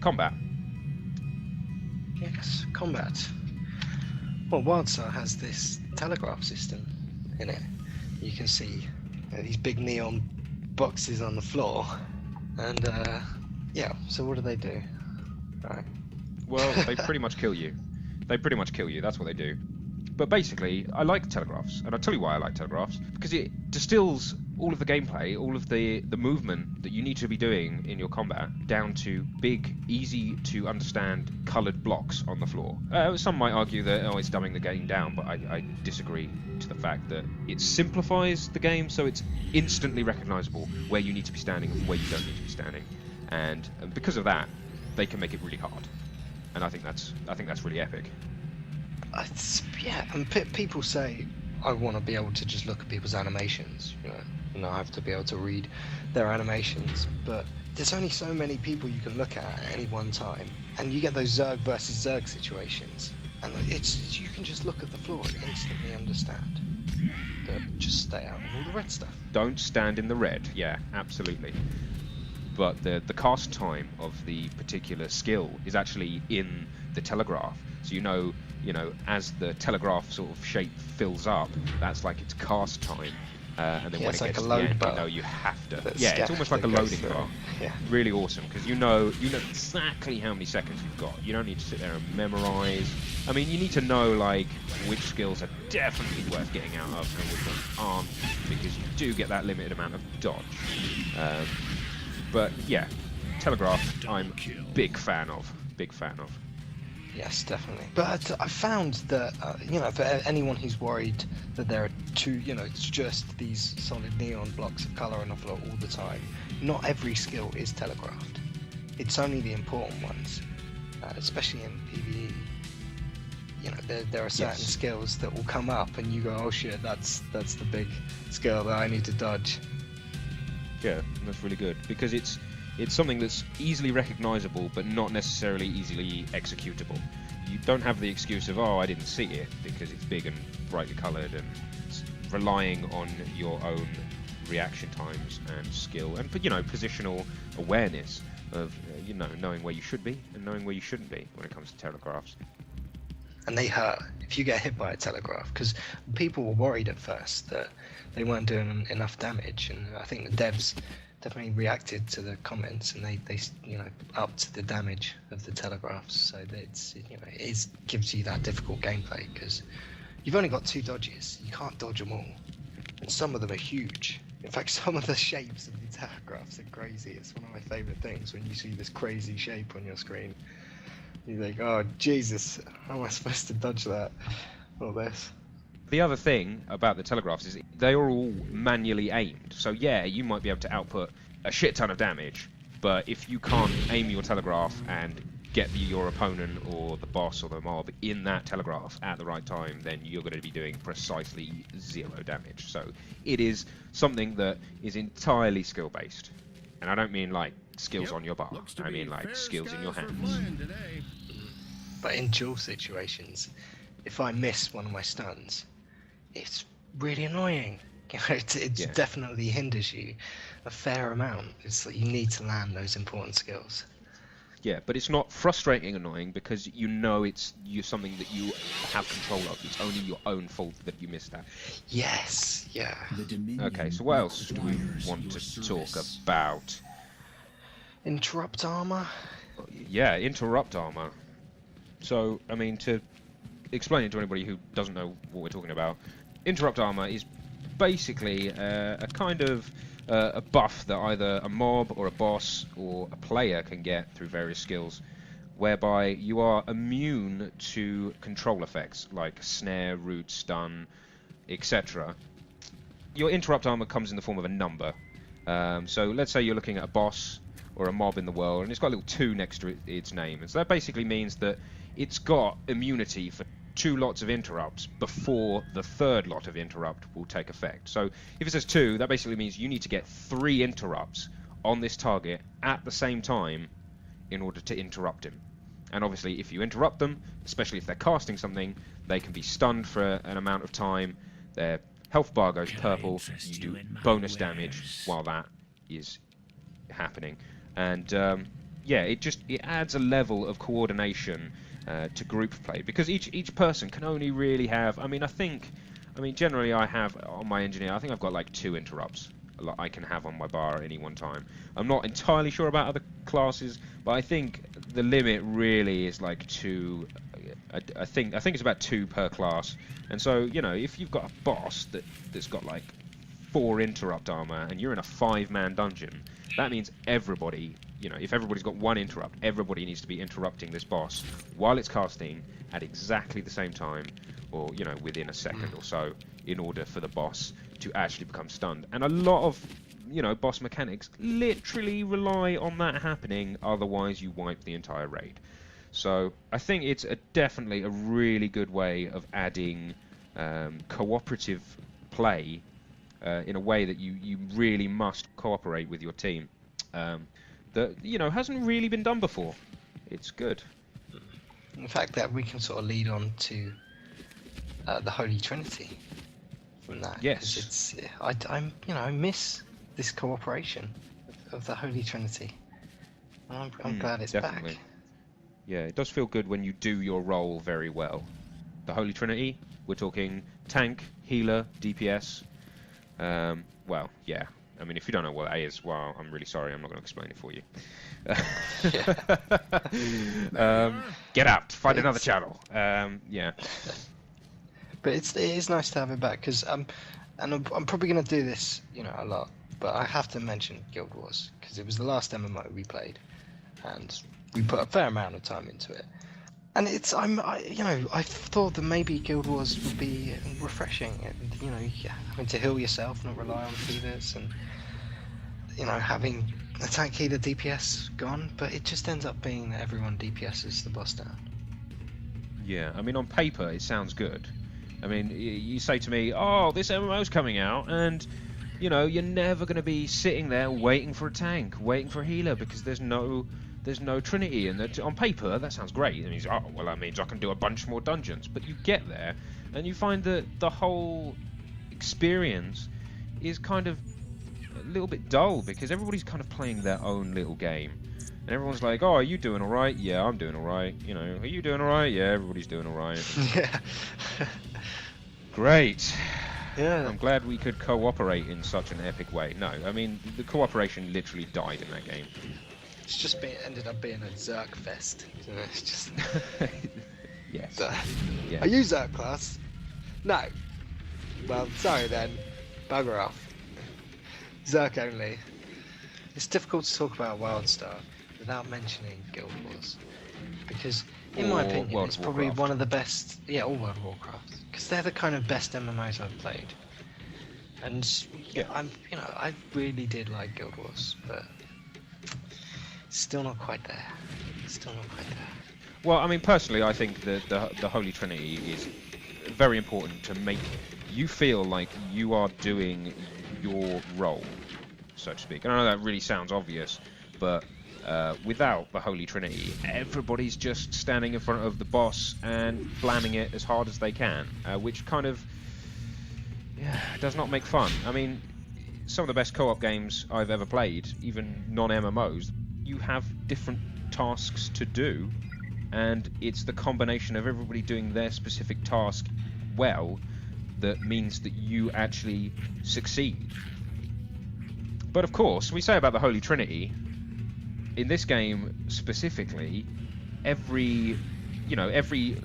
combat. Yes, combat. Well, WildStar has this telegraph system in it. You can see these big neon boxes on the floor, and yeah. So what do? Right. Well, they pretty much kill you. They pretty much kill you. That's what they do. But basically, I like telegraphs, and I'll tell you why I like telegraphs. Because it distills all of the gameplay, all of the movement that you need to be doing in your combat down to big, easy to understand coloured blocks on the floor. Some might argue that, oh, it's dumbing the game down, but I disagree to the fact that it simplifies the game so it's instantly recognisable where you need to be standing and where you don't need to be standing. And because of that, they can make it really hard. And I think that's really epic. Yeah, and people say I want to be able to just look at people's animations, and I have to be able to read their animations. But there's only so many people you can look at any one time, and you get those Zerg versus Zerg situations, and you can just look at the floor and instantly understand. But just stay out of all the red stuff. Don't stand in the red. Yeah, absolutely. But the cast time of the particular skill is actually in the telegraph. So you know, as the telegraph sort of shape fills up, that's like its cast time. And then when it gets to the end, you have to. Yeah, it's almost like a loading bar. Yeah. Really awesome, because you know exactly how many seconds you've got. You don't need to sit there and memorize. I mean, you need to know like which skills are definitely worth getting out of and which ones aren't, because you do get that limited amount of dodge. But yeah, telegraph, I'm big fan of. Yes, definitely. But I found that, for anyone who's worried that there are it's just these solid neon blocks of colour on the floor all the time, not every skill is telegraphed. It's only the important ones, especially in PvE. There are certain skills that will come up and you go, oh shit, that's the big skill that I need to dodge. Yeah, that's really good, because it's something that's easily recognisable but not necessarily easily executable. You don't have the excuse of, oh, I didn't see it, because it's big and brightly coloured, and it's relying on your own reaction times and skill and positional awareness of knowing where you should be and knowing where you shouldn't be when it comes to telegraphs. And they hurt if you get hit by a telegraph, because people were worried at first that they weren't doing enough damage, and I think the devs definitely reacted to the comments, and they upped the damage of the telegraphs, so that it gives you that difficult gameplay, because you've only got 2 dodges, you can't dodge them all, and some of them are huge. In fact, some of the shapes of the telegraphs are crazy. It's one of my favourite things when you see this crazy shape on your screen. You think, oh Jesus, how am I supposed to dodge that? All this. The other thing about the telegraphs is they are all manually aimed. So yeah, you might be able to output a shit ton of damage, but if you can't aim your telegraph and get your opponent or the boss or the mob in that telegraph at the right time, then you're going to be doing precisely 0 damage. So it is something that is entirely skill-based. And I don't mean like skills on your bar, I mean like skills in your hands. But in duel situations, if I miss one of my stuns, it's really annoying. It definitely hinders you a fair amount. It's like you need to land those important skills. Yeah, but it's not frustrating annoying, because it's something that you have control of. It's only your own fault that you missed that. Yes, yeah. Okay, so what else do we want to talk about? Interrupt armor? Yeah, interrupt armor. So, I mean, to explain it to anybody who doesn't know what we're talking about, interrupt armor is basically a kind of a buff that either a mob or a boss or a player can get through various skills, whereby you are immune to control effects like snare, root, stun, etc. Your interrupt armor comes in the form of a number. So let's say you're looking at a boss or a mob in the world, and it's got a little 2 next to its name, and so that basically means that it's got immunity for 2 lots of interrupts before the 3rd lot of interrupt will take effect. So if it says 2, that basically means you need to get 3 interrupts on this target at the same time in order to interrupt him. And obviously if you interrupt them, especially if they're casting something, they can be stunned for an amount of time, their health bar goes purple, you do bonus damage while that is happening. And yeah, it adds a level of coordination to group play, because each person can only really have. I mean, generally I have on my engineer. I think I've got like 2 interrupts I can have on my bar at any one time. I'm not entirely sure about other classes, but I think the limit really is like 2. I think it's about 2 per class. And so, you know, if you've got a boss that's got like 4 interrupt armor and you're in a 5-man dungeon, that means everybody, you know, if everybody's got 1 interrupt, everybody needs to be interrupting this boss while it's casting at exactly the same time, or, you know, within a second or so, in order for the boss to actually become stunned. And a lot of, you know, boss mechanics literally rely on that happening, otherwise you wipe the entire raid. So I think it's definitely a really good way of adding cooperative play in a way that you really must cooperate with your team. That, you know, hasn't really been done before. It's good. The fact that we can sort of lead on to the Holy Trinity from that. Yes. It's I miss this cooperation of the Holy Trinity. I'm glad it's definitely back. Yeah, it does feel good when you do your role very well. The Holy Trinity, we're talking tank, healer, DPS. Well, yeah. I mean, if you don't know what A is, well, I'm really sorry. I'm not going to explain it for you. Get out. Find another channel. Yeah. But it is nice to have it back, because and I'm probably going to do this, you know, a lot. But I have to mention Guild Wars, because it was the last MMO we played, and we put a fair amount of time into it. And I thought that maybe Guild Wars would be refreshing, and, you know, having to heal yourself, not rely on healers, and, you know, having a tank healer DPS gone, but it just ends up being that everyone DPSs the boss down. Yeah, I mean, on paper, it sounds good. I mean, you say to me, oh, this MMO's coming out, and, you know, you're never going to be sitting there waiting for a tank, waiting for a healer, because there's no Trinity, and on paper that sounds great. It means, oh, well, that means I can do a bunch more dungeons. But you get there, and you find that the whole experience is kind of a little bit dull, because everybody's kind of playing their own little game, and everyone's like, oh, are you doing all right? Yeah, I'm doing all right. You know, are you doing all right? Yeah, everybody's doing all right. Yeah. Great. Yeah. I'm glad we could cooperate in such an epic way. No, I mean, the cooperation literally died in that game. It's just ended up being a Zerk fest. It's just. Yes. Yeah. Are you Zerk class? No. Well, sorry then. Bugger off. Zerk only. It's difficult to talk about WildStar without mentioning Guild Wars, because, in my opinion, it's probably one of the best. Yeah, or World of Warcraft, because they're the kind of best MMOs I've played. And yeah, I really did like Guild Wars, but still not quite there. Still not quite there. Well, I mean, personally, I think that the Holy Trinity is very important to make you feel like you are doing your role, so to speak. And I know that really sounds obvious, but without the Holy Trinity, everybody's just standing in front of the boss and blamming it as hard as they can, which kind of does not make fun. I mean, some of the best co-op games I've ever played, even non-MMOs, you have different tasks to do, and it's the combination of everybody doing their specific task well that means that you actually succeed. But of course, we say about the Holy Trinity, in this game specifically, every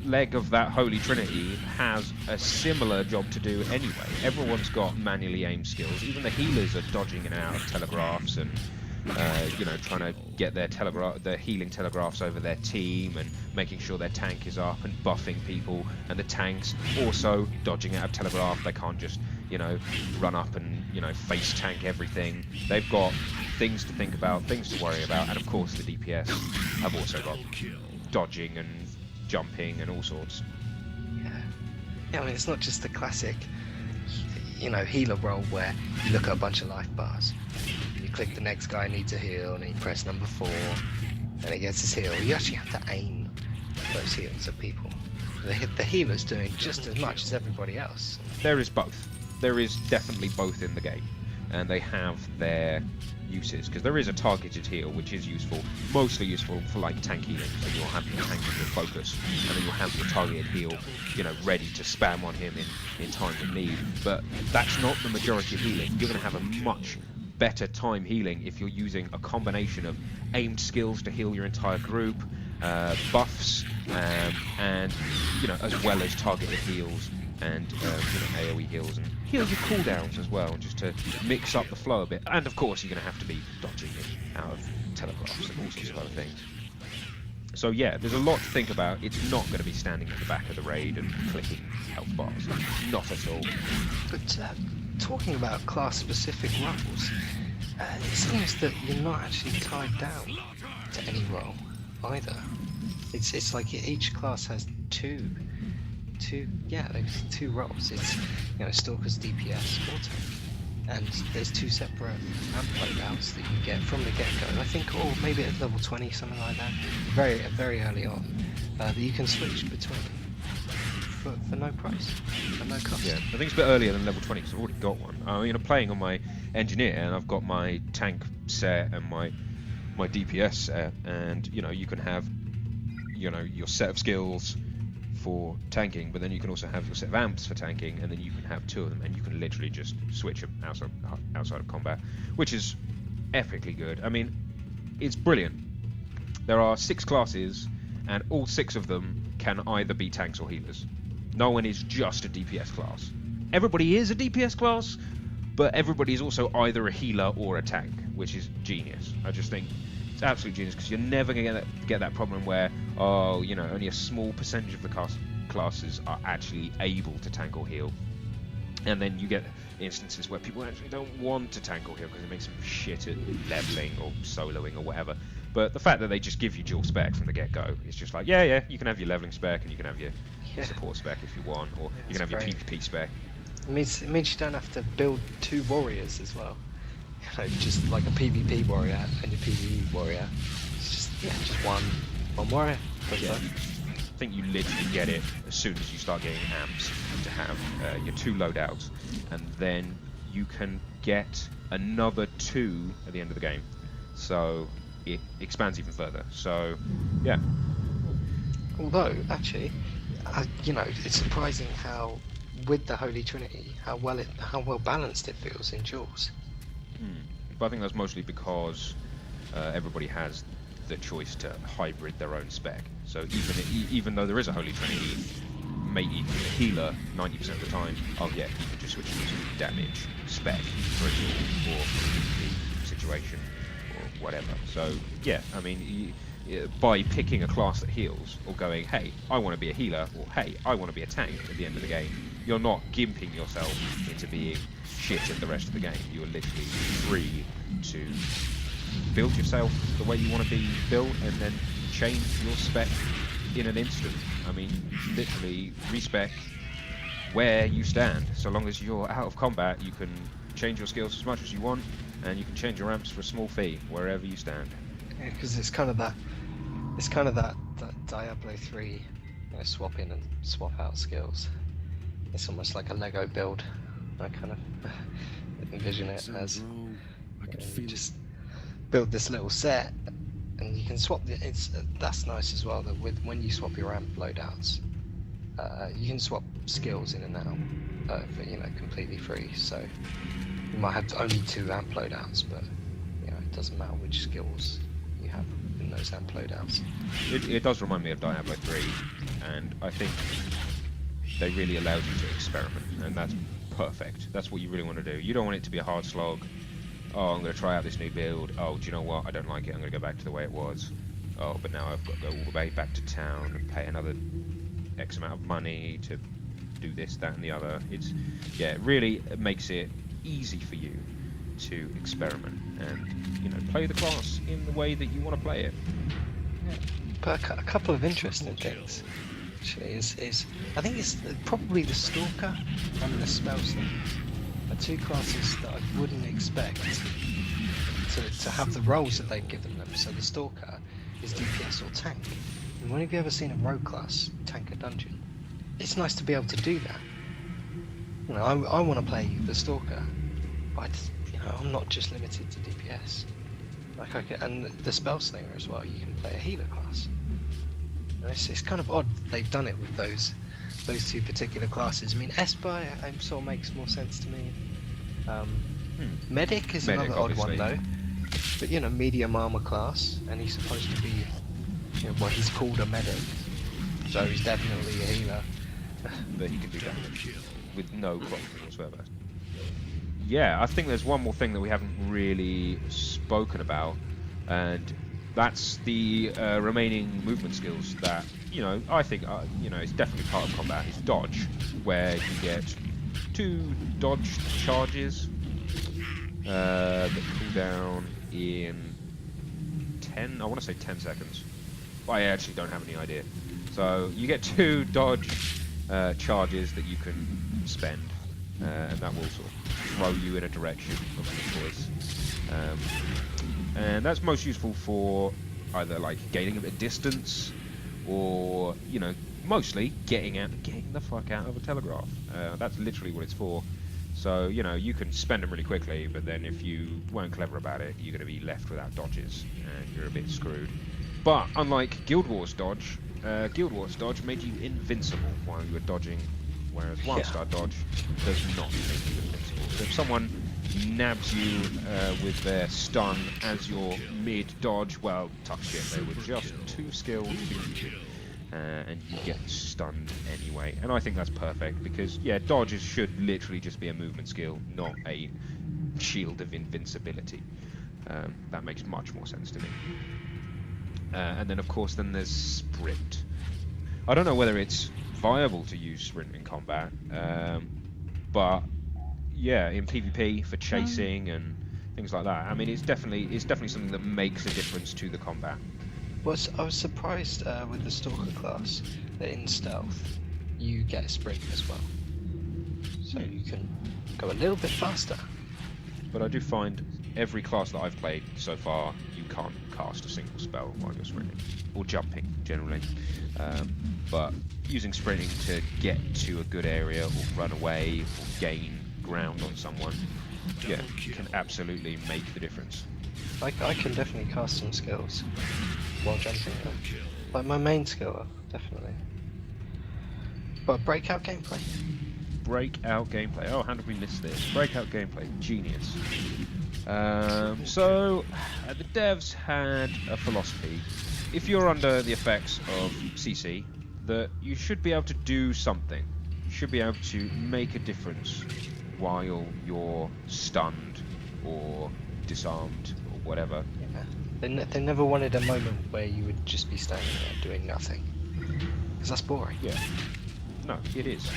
leg of that Holy Trinity has a similar job to do anyway. Everyone's got manually aimed skills. Even the healers are dodging in and out of telegraphs and trying to get their healing telegraphs over their team and making sure their tank is up and buffing people, and the tanks also dodging out of telegraph. They can't just, run up and, face tank everything. They've got things to think about, things to worry about, and of course the DPS have also got dodging and jumping and all sorts. Yeah, I mean, it's not just the classic, healer role where you look at a bunch of life bars. You click the next guy needs a heal, and you press number 4, and he gets his heal. You actually have to aim those heals at people. The healer's doing just as much as everybody else. There is both. There is definitely both in the game. and they have their uses, because there is a targeted heal which is useful, mostly useful for like tank healing. So you'll have your tank in your focus, and then you'll have your targeted heal, you know, ready to spam on him in times of need. But that's not the majority of healing. You're going to have a much better time healing if you're using a combination of aimed skills to heal your entire group, buffs, and you know, as well as targeted heals and you know, AoE heals and heal your cooldowns as well, just to mix up the flow a bit. And of course, you're going to have to be dodging it out of telegraphs and all sorts of other things. So yeah, there's a lot to think about. It's not going to be standing at the back of the raid and clicking health bars. Not at all. But talking about class-specific roles, it seems that you're not actually tied down to any role either. It's like each class has two roles. It's, you know, Stalker's DPS or tank, and there's two separate amp loadouts that you can get from the get-go. I think, or maybe at level 20, something like that, very early on, that you can switch between for no price, for no cost. Yeah, I think it's a bit earlier than level 20 because I've already got one. You know, playing on my engineer, and I've got my tank set and my DPS set, and you know, you can have, you know, your set of skills for tanking, but then you can also have your set of amps for tanking, and then you can have two of them, and you can literally just switch them outside of combat, which is epically good. I mean, it's brilliant. There are 6 classes, and all 6 of them can either be tanks or healers. No one is just a DPS class. Everybody is a DPS class, but everybody is also either a healer or a tank, which is genius. I just think it's absolute genius, because you're never going to get that problem where, oh, you know, only a small percentage of the classes are actually able to tank or heal. And then you get instances where people actually don't want to tank or heal because it makes them shit at leveling or soloing or whatever. But the fact that they just give you dual spec from the get-go, it's just like, yeah, you can have your leveling spec and you can have your support spec if you want, or you can have your PvP spec. It means you don't have to build 2 warriors as well. You know, just like a PvP warrior and your PvE warrior. It's just one warrior. Yeah. I think you literally get it as soon as you start getting amps to have your 2 loadouts, and then you can get another 2 at the end of the game. So it expands even further. So yeah. Although actually, you know, it's surprising how, with the Holy Trinity, how well balanced it feels in duels. But I think that's mostly because everybody has the choice to hybrid their own spec. So even though there is a Holy Trinity, maybe a healer 90% of the time, oh yeah, you can just switch to damage spec for a duel or for a situation or whatever. So yeah, I mean, by picking a class that heals, or going, hey, I want to be a healer, or hey, I want to be a tank at the end of the game, you're not gimping yourself into being shit at the rest of the game. You're literally free to build yourself the way you want to be built, and then change your spec in an instant. I mean, literally respec where you stand. So long as you're out of combat, you can change your skills as much as you want, and you can change your ramps for a small fee wherever you stand. Yeah, because it's kind of that Diablo 3, you know, swap in and swap out skills. It's almost like a Lego build. I kind of envision it as you just build this little set, and you can swap that's nice as well, that when you swap your amp loadouts, you can swap skills in and out for, you know, completely free. So you might have only 2 amp loadouts, but you know, it doesn't matter which skills you have in those amp loadouts. It does remind me of Diablo 3, and I think they really allowed you to experiment, and that's perfect. That's what you really want to do. You don't want it to be a hard slog. Oh, I'm going to try out this new build. Oh, do you know what? I don't like it. I'm going to go back to the way it was. Oh, but now I've got to go all the way back to town and pay another X amount of money to do this, that, and the other. It really makes it easy for you to experiment and, you know, play the class in the way that you want to play it. Yeah. But a couple of interesting things actually is I think it's probably the Stalker and the Spellslinger are 2 classes that I wouldn't expect to have the roles that they've given them. So the Stalker is DPS or tank. And when have you ever seen a rogue class tank a dungeon? It's nice to be able to do that. You know, I want to play the Stalker, but I'm not just limited to DPS. Like and the spell slinger as well. You can play a healer class. And it's kind of odd they've done it with those two particular classes. I mean, Esper sort of makes more sense to me. Medic is Medic, another odd obviously. one though. But you know, medium armor class, and he's supposed to be, you know, well, he's called a medic, so he's definitely a healer. But he can do damage with no problem whatsoever. Yeah, I think there's one more thing that we haven't really spoken about, and that's the remaining movement skills that, you know, I think, you know, it's definitely part of combat. It's dodge, where you get 2 dodge charges that cool down in 10, I want to say 10 seconds. But I actually don't have any idea. So you get 2 dodge charges that you can spend, and that will sort of throw you in a direction of your choice. And that's most useful for either like gaining a bit of distance, or, you know, mostly getting the fuck out of a telegraph. That's literally what it's for. So, you know, you can spend them really quickly, but then if you weren't clever about it, you're going to be left without dodges, and you're a bit screwed. But unlike Guild Wars dodge made you invincible while you were dodging, whereas WildStar dodge does not make you invincible. So if someone nabs you with their stun as your mid-dodge, well, tough shit, they were just too skilled to beat you. And you get stunned anyway. And I think that's perfect, because, yeah, dodges should literally just be a movement skill, not a shield of invincibility. That makes much more sense to me. And then, of course, then there's sprint. I don't know whether it's viable to use sprint in combat, but yeah, in PvP for chasing and things like that. I mean, it's definitely something that makes a difference to the combat. I was surprised with the Stalker class that in stealth you get sprint as well, so you can go a little bit faster. But I do find every class that I've played so far, you can't cast a single spell while you're sprinting, or jumping generally. But using sprinting to get to a good area, or run away, or gain ground on someone, yeah, can absolutely make the difference. I can definitely cast some skills while jumping though. Like my main skill, definitely. But breakout gameplay. Breakout gameplay. Oh, how did we miss this? Breakout gameplay. Genius. So, the devs had a philosophy. If you're under the effects of CC, that you should be able to do something. You should be able to make a difference while you're stunned or disarmed or whatever. Yeah. They never wanted a moment where you would just be standing there doing nothing, because that's boring. Yeah. No, it is,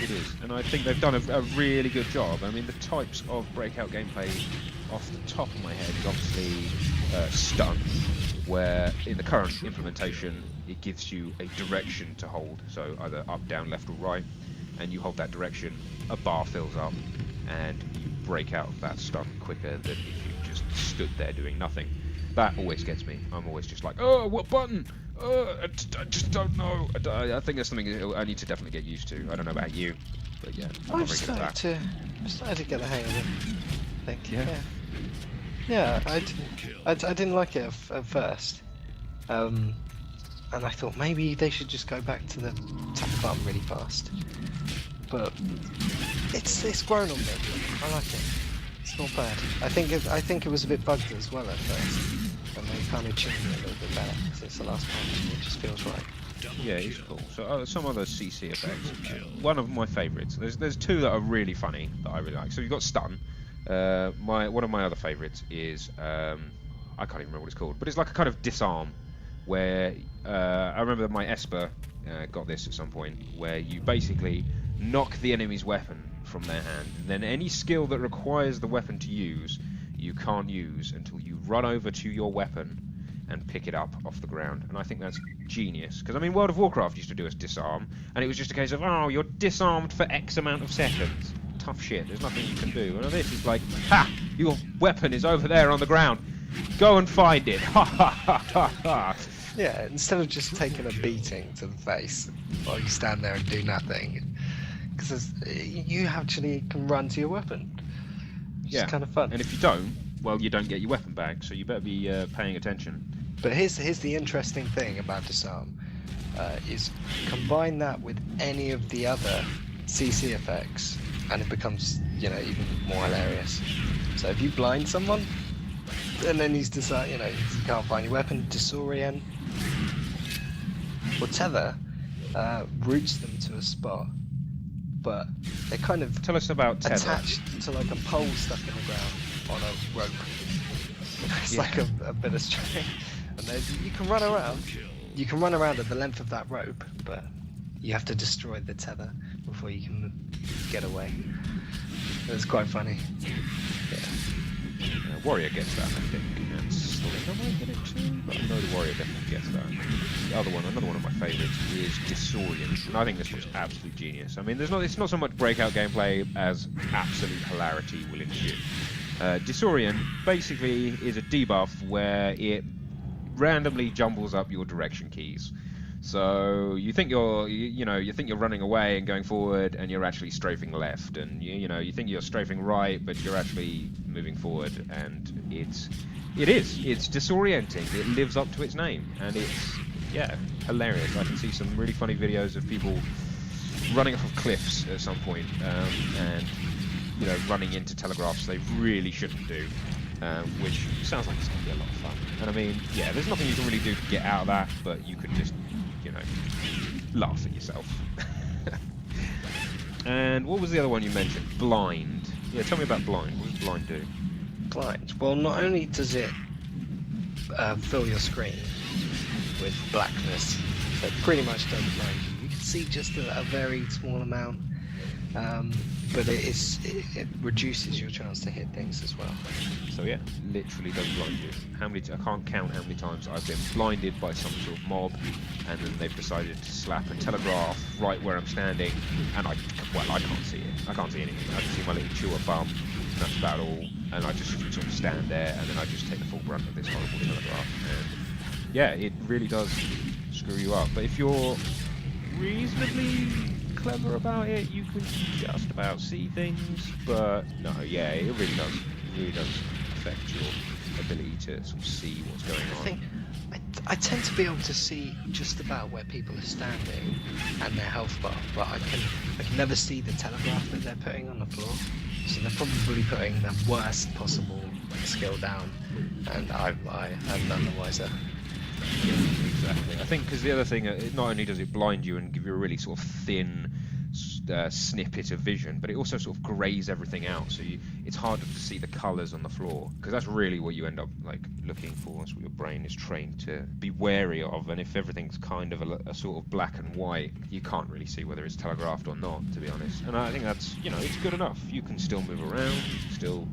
and I think they've done a really good job. I mean, the types of breakout gameplay off the top of my head is obviously stun, where in the current implementation it gives you a direction to hold, so either up, down, left or right, and you hold that direction, a bar fills up, and you break out of that stun quicker than if you just stood there doing nothing. That always gets me. I'm always just like, oh, what button? I just don't know. I think that's something I need to definitely get used to. I don't know about you, but yeah, I'm I've started to get the hang of it, I think. Yeah, I didn't like it at first, and I thought maybe they should just go back to the tap button really fast. But it's grown on me. I like it. It's not bad. I think it was a bit bugged as well at first, and they kind of tuned it a little bit better since the last patch, and it just feels right. Yeah, it's cool. So some other CC effects. One of my favourites. There's 2 that are really funny that I really like. So you've got stun. One of my other favourites is I can't even remember what it's called, but it's like a kind of disarm, where I remember that my Esper got this at some point, where you basically knock the enemy's weapon from their hand, and then any skill that requires the weapon to use, you can't use until you run over to your weapon and pick it up off the ground. And I think that's genius, because I mean, World of Warcraft used to do a disarm, and it was just a case of, oh, you're disarmed for X amount of seconds. Tough shit, there's nothing you can do. And this is like, ha, your weapon is over there on the ground, go and find it. Ha ha ha ha ha. Yeah, instead of just taking a beating to the face while you stand there and do nothing, because you actually can run to your weapon. which is kind of fun. And if you don't, well, you don't get your weapon back, so you better be paying attention. But here's the interesting thing about disarm, is combine that with any of the other CC effects, and it becomes, you know, even more hilarious. So if you blind someone, and then he's decide, you know, you can't find your weapon, disorient, or tether, routes them to a spot, but they're kind of Tell us about tether. attached to like a pole stuck in the ground on a rope. It's like a bit of string, and then you can run around. You can run around at the length of that rope, but you have to destroy the tether before you can get away. It's quite funny. Yeah. Warrior gets that, I think. And Slinger might get it too, but I know the Warrior definitely gets that. The other one, another one of my favourites, is Disorient, and I think this was absolute genius. I mean, it's not so much breakout gameplay as absolute hilarity will ensue. Disorient basically is a debuff where it randomly jumbles up your direction keys. So you think you think you're running away and going forward, and you're actually strafing left, and you think you're strafing right, but you're actually moving forward, and it's disorienting. It lives up to its name, and it's hilarious. I can see some really funny videos of people running off of cliffs at some point, and running into telegraphs they really shouldn't do, which sounds like it's going to be a lot of fun. And I mean, there's nothing you can really do to get out of that, but you can just laugh at yourself. And what was the other one you mentioned? Blind. Yeah, tell me about blind. What does blind do? Blind. Well, not only does it fill your screen with blackness, so it pretty much doesn't blind you. You can see just a very small amount, but it reduces your chance to hit things as well. So yeah, literally does blind you. I can't count how many times I've been blinded by some sort of mob, and then they've decided to slap a telegraph right where I'm standing, and I can't see it. I can't see anything. I can see my little chewer bum, and that's about all. And I just sort of stand there, and then I just take the full brunt of this horrible telegraph. And yeah, it really does screw you up. But if you're reasonably clever about it, you can just about see things. But no, it really does. It really does affect your ability to sort of see what's going on. I tend to be able to see just about where people are standing and their health bar, but I can never see the telegraph that they're putting on the floor. So they're probably putting the worst possible skill down, and I'm none the wiser. Yeah, exactly. I think because the other thing, not only does it blind you and give you a really sort of thin snippet of vision, but it also sort of greys everything out, so it's harder to see the colours on the floor, because that's really what you end up looking for. That's what your brain is trained to be wary of, and if everything's kind of a sort of black and white, you can't really see whether it's telegraphed or not, to be honest. And I think that's, it's good enough. You can still move around, still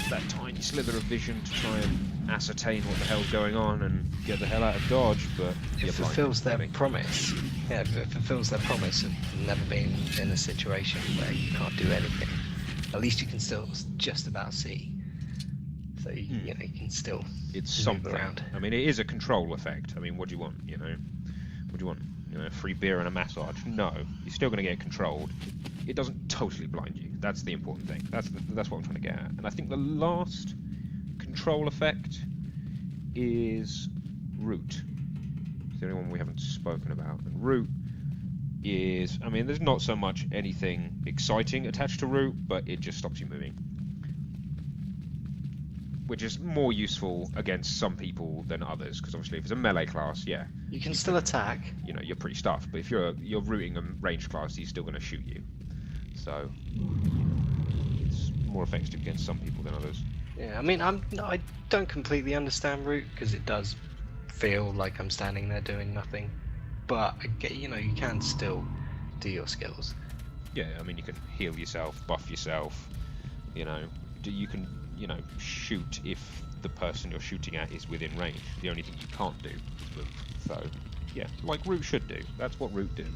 that tiny slither of vision to try and ascertain what the hell's going on and get the hell out of Dodge, but it fulfills their promise. Yeah, it fulfills their promise of never being in a situation where you can't do anything. At least you can still just about see. So you can still move around. I mean, it is a control effect. I mean, what do you want? What do you want? Free beer and a massage? No, you're still going to get controlled. It doesn't totally blind you. That's the important thing. That's what I'm trying to get at. And I think the last control effect is root. It's the only one we haven't spoken about. And root is, I mean, there's not so much anything exciting attached to root, but it just stops you moving, which is more useful against some people than others, because obviously if it's a melee class, you can still attack. You're pretty stuffed. But if you're rooting a ranged class, he's still going to shoot you. So it's more effective against some people than others. Yeah, I mean, I don't completely understand root, because it does feel like I'm standing there doing nothing. But I get, you can still do your skills. Yeah, I mean, you can heal yourself, buff yourself. You can shoot if the person you're shooting at is within range. The only thing you can't do is move. So yeah, like root should do. That's what root do.